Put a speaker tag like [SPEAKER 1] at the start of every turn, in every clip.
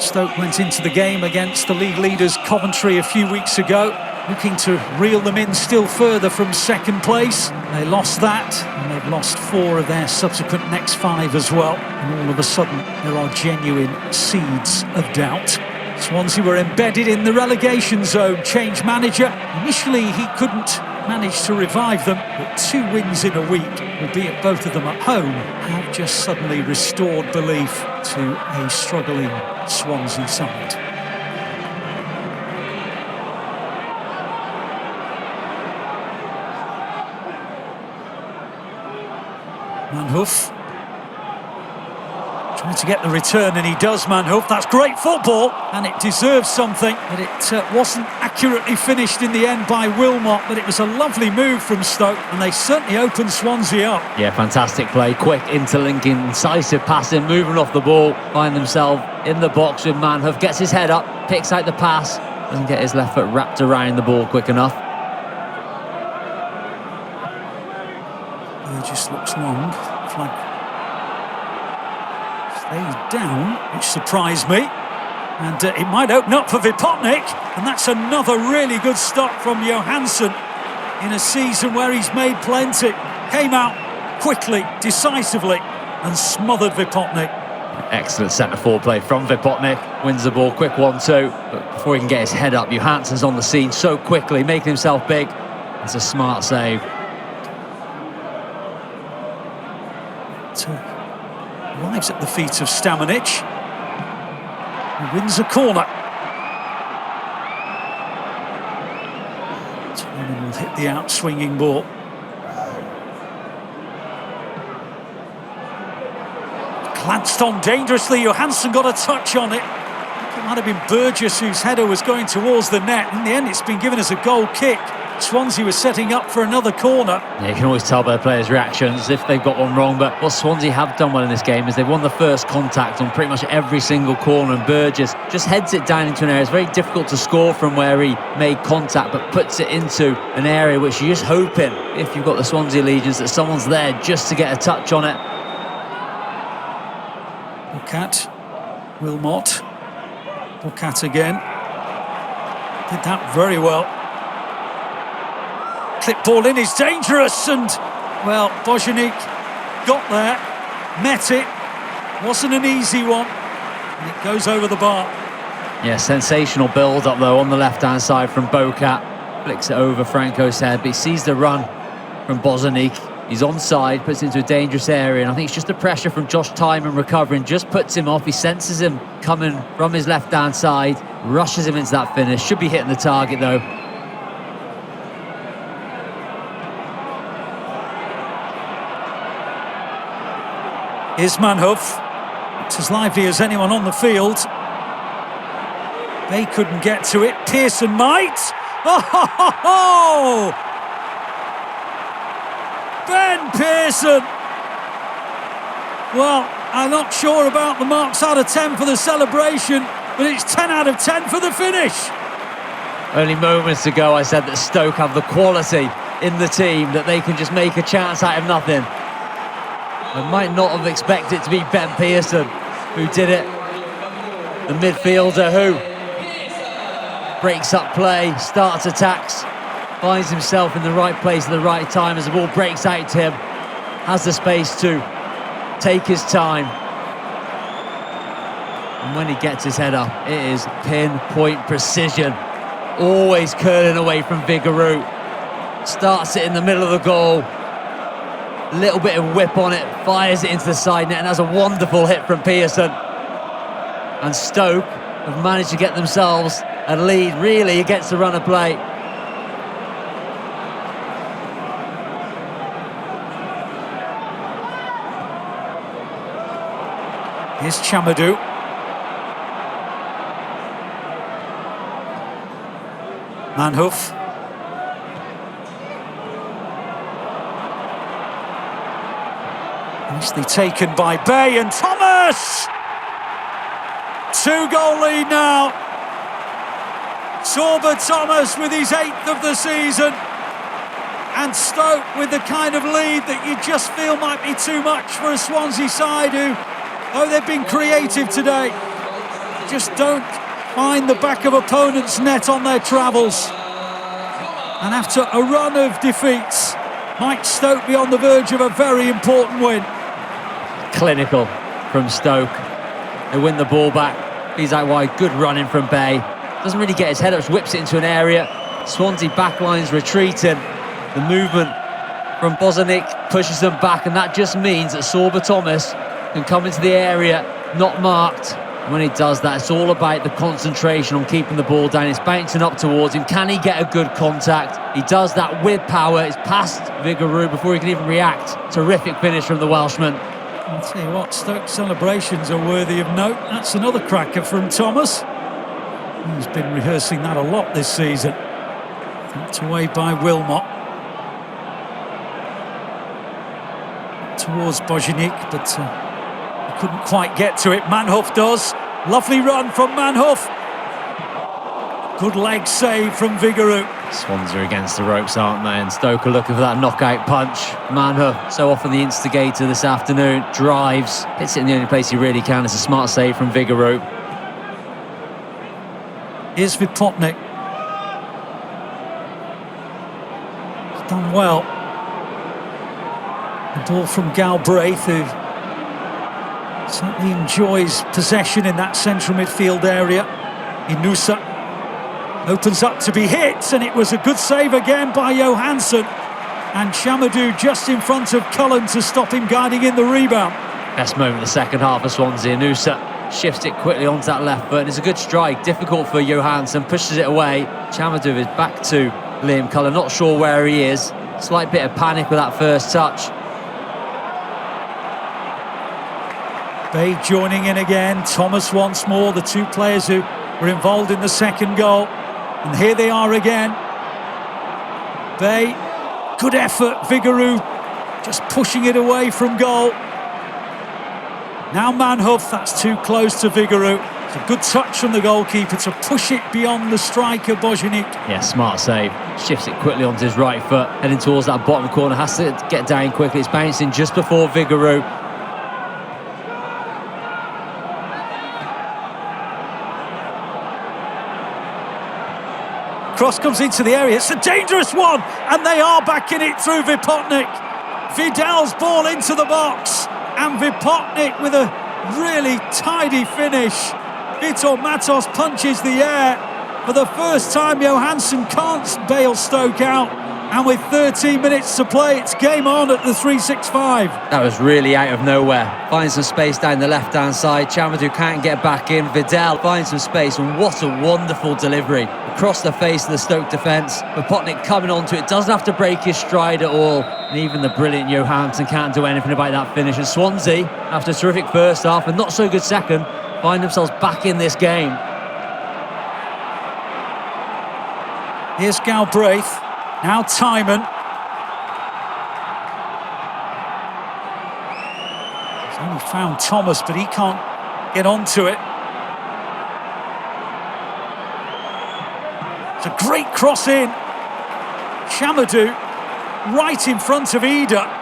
[SPEAKER 1] Stoke went into the game against the league leaders Coventry a few weeks ago, looking to reel them in still further from second place. They lost that, and they've lost 4 of their subsequent next 5 as well. And all of a sudden, there are genuine seeds of doubt. Swansea were embedded in the relegation zone. Change manager. Initially, he couldn't manage to revive them, but 2 wins in a week, albeit both of them at home, have just suddenly restored belief to a struggling Swansea side. Manhoef trying to get the return, and he does, Manhoef. That's great football, and it deserves something, but it wasn't accurately finished in the end by Wilmot, but it was a lovely move from Stoke, and they certainly opened Swansea up.
[SPEAKER 2] Yeah, fantastic play, quick interlinking, incisive passing, moving off the ball, find themselves in the box with Manhoef, gets his head up, picks out the pass, doesn't get his left foot wrapped around the ball quick enough.
[SPEAKER 1] Just looks long. Flag stays down, which surprised me. And it might open up for Vipotnik. And that's another really good stop from Johansson in a season where he's made plenty. Came out quickly, decisively, and smothered Vipotnik.
[SPEAKER 2] Excellent centre-forward play from Vipotnik. Wins the ball, quick 1-2. But before he can get his head up, Johansson's on the scene so quickly, making himself big. It's a smart save.
[SPEAKER 1] Arrives at the feet of Stamanic. He wins a corner. Tottenham will hit the out-swinging ball. Glanced on dangerously. Johansson got a touch on it. I think it might have been Burgess whose header was going towards the net. In the end, it's been given as a goal kick. Swansea was setting up for another corner.
[SPEAKER 2] Yeah, you can always tell by the players' reactions if they've got one wrong, but what Swansea have done well in this game is they've won the first contact on pretty much every single corner, and Burgess just heads it down into an area. It's very difficult to score from where he made contact, but puts it into an area which you're just hoping, if you've got the Swansea Legions, that someone's there just to get a touch on it.
[SPEAKER 1] Bocat, Wilmot, Bocat again. Did that very well. Clip ball in is dangerous, and well, Bojanik got there, met it, wasn't an easy one, and it goes over the bar.
[SPEAKER 2] Yeah, sensational build up though on the left hand side from Bocat, flicks it over Franco's head, but he sees the run from Bojanik. He's onside, puts it into a dangerous area, and I think it's just the pressure from Josh Tymon recovering just puts him off. He senses him coming from his left hand side, rushes him into that finish. Should be hitting the target though.
[SPEAKER 1] Here's Manhoef. It's as lively as anyone on the field. They couldn't get to it. Pearson might. Oh, ho, ho, ho! Ben Pearson. Well, I'm not sure about the marks out of 10 for the celebration, but it's 10 out of 10 for the finish.
[SPEAKER 2] Only moments ago I said that Stoke have the quality in the team that they can just make a chance out of nothing. I might not have expected it to be Ben Pearson who did it. The midfielder who breaks up play, starts attacks, finds himself in the right place at the right time as the ball breaks out to him, has the space to take his time. And when he gets his head up, it is pinpoint precision. Always curling away from Vigouroux. Starts it in the middle of the goal. Little bit of whip on it, fires it into the side net, and has a wonderful hit from Pearson. And Stoke have managed to get themselves a lead, really, against the run of play.
[SPEAKER 1] Here's Chamadou. Manhoef. Nicely taken by Bae, and Thomas! 2-goal lead now. Sorba Thomas with his 8th of the season. And Stoke with the kind of lead that you just feel might be too much for a Swansea side who, oh, they've been creative today. just don't find the back of opponents' net on their travels. And after a run of defeats, might Stoke be on the verge of a very important win.
[SPEAKER 2] Clinical from Stoke. They win the ball back. He's out wide, good running from Bae. Doesn't really get his head up, just whips it into an area. Swansea backline's retreating. The movement from Bozanic pushes them back, and that just means that Sorba Thomas can come into the area, not marked. When he does that, it's all about the concentration on keeping the ball down. It's bouncing up towards him. Can he get a good contact? He does that with power. It's past Vigouroux before he can even react. Terrific finish from the Welshman.
[SPEAKER 1] I'll tell you what, Stoke celebrations are worthy of note. That's another cracker from Thomas. He's been rehearsing that a lot this season. Knocked away by Wilmot. Towards Bozanic, but he couldn't quite get to it. Manhoef does. Lovely run from Manhoef. Good leg save from Vigouroux.
[SPEAKER 2] Swansea against the ropes, aren't they? And Stoke are looking for that knockout punch. Manhoef, so often the instigator this afternoon, drives, hits it in the only place he really can. It's a smart save from Vigouroux.
[SPEAKER 1] Here's Vipotnik. He's done well. The ball from Galbraith, who certainly enjoys possession in that central midfield area. Inusa opens up to be hit, and it was a good save again by Johansson. And Chamadou just in front of Cullen to stop him guiding in the rebound.
[SPEAKER 2] Best moment of the second half for Swansea. Inusa shifts it quickly onto that left foot, and it's a good strike, difficult for Johansson, pushes it away. Chamadou is back to Liam Cullen, not sure where he is. Slight bit of panic with that first touch.
[SPEAKER 1] Bae joining in again, Thomas once more, the two players who were involved in the second goal. And here they are again. Bae, good effort, Vigouroux just pushing it away from goal. Now Manhoef, that's too close to Vigouroux. It's a good touch from the goalkeeper to push it beyond the striker, Bozanic.
[SPEAKER 2] Yeah, smart save. Shifts it quickly onto his right foot, heading towards that bottom corner. Has to get down quickly. It's bouncing just before Vigouroux.
[SPEAKER 1] Cross comes into the area, it's a dangerous one, and they are backing it through Vipotnik. Vidal's ball into the box, and Vipotnik with a really tidy finish. Vitor Matos punches the air. For the first time, Johansson can't bail Stoke out, and with 13 minutes to play, it's game on at the 365.
[SPEAKER 2] That was really out of nowhere. Finds some space down the left-hand side. Chamadou can't get back in. Vidal finds some space, and what a wonderful delivery. Across the face of the Stoke defence. Vipotnik coming onto it, doesn't have to break his stride at all. And even the brilliant Johansson can't do anything about that finish. And Swansea, after a terrific first half and not so good second, find themselves back in this game.
[SPEAKER 1] Here's Galbraith. Now Timon. He's only found Thomas, but he can't get onto it. It's a great cross in. Chamadou right in front of Ida.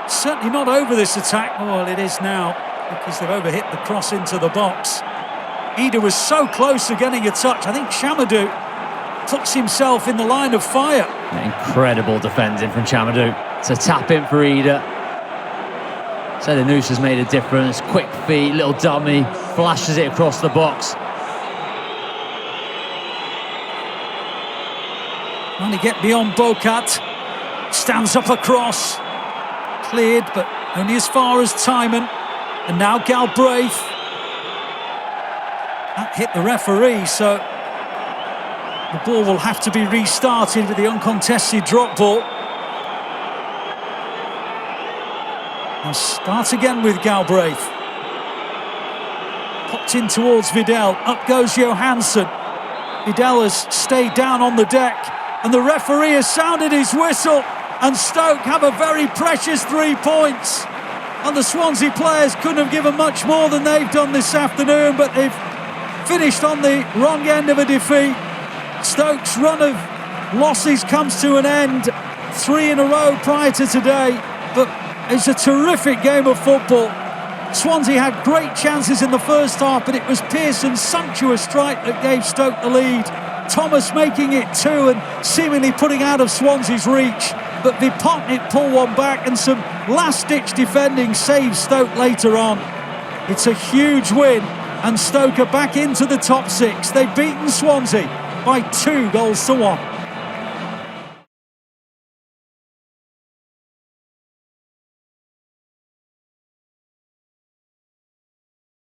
[SPEAKER 1] Certainly not over this attack. Well, it is now, because they've overhit the cross into the box. Ida was so close to getting a touch. I think Chamadou puts himself in the line of fire.
[SPEAKER 2] Incredible defending from Chamadou. It's a tap in for Ida. So the noose has made a difference. Quick feet, little dummy, flashes it across the box.
[SPEAKER 1] Trying to get beyond Bocat. Stands up across. Cleared, but only as far as Timon. And now Galbraith. That hit the referee, so the ball will have to be restarted with the uncontested drop ball. I'll start again with Galbraith. Popped in towards Vidal. Up goes Johansson. Vidal has stayed down on the deck, and the referee has sounded his whistle, and Stoke have a very precious 3 points. And the Swansea players couldn't have given much more than they've done this afternoon, but they've finished on the wrong end of a defeat. Stoke's run of losses comes to an end. 3 in a row prior to today, but it's a terrific game of football. Swansea had great chances in the first half, but it was Pearson's sumptuous strike that gave Stoke the lead. Thomas making it 2 and seemingly putting out of Swansea's reach. But Vipotnik pulled one back and some last-ditch defending saved Stoke later on. It's a huge win and Stoke are back into the top 6. They've beaten Swansea by 2 goals to 1.